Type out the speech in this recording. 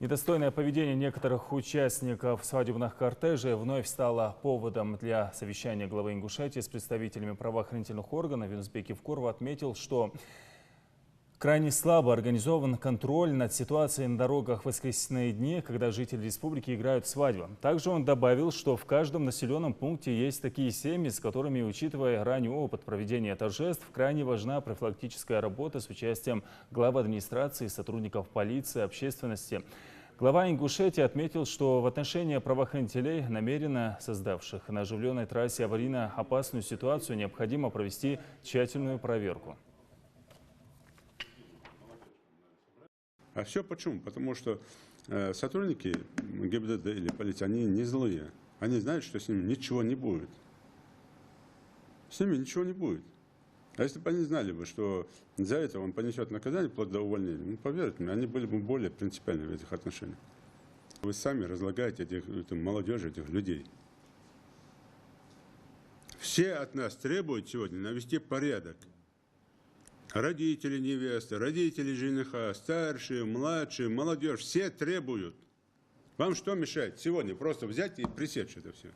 Недостойное поведение некоторых участников свадебных кортежей вновь стало поводом для совещания главы Ингушетии с представителями правоохранительных органов. Юнусбек Евкуров отметил, что крайне слабо организован контроль над ситуацией на дорогах в воскресные дни, когда жители республики играют свадьбу. Также он добавил, что в каждом населенном пункте есть такие семьи, с которыми, учитывая ранний опыт проведения торжеств, крайне важна профилактическая работа с участием глав администрации, сотрудников полиции, общественности. Глава Ингушетии отметил, что в отношении правоохранителей, намеренно создавших на оживленной трассе аварийно-опасную ситуацию, необходимо провести тщательную проверку. А все почему? Потому что сотрудники ГИБДД или полиции, они не злые. Они знают, что с ними ничего не будет. С ними ничего не будет. А если бы они знали, что за это он понесет наказание вплоть до увольнения, ну, поверьте мне, они были бы более принципиальны в этих отношениях. Вы сами разлагаете эту молодежь, этих людей. Все от нас требуют сегодня навести порядок. Родители невесты, родители жениха, старшие, младшие, молодежь, все требуют. Вам что мешает сегодня просто взять и пресечь это все?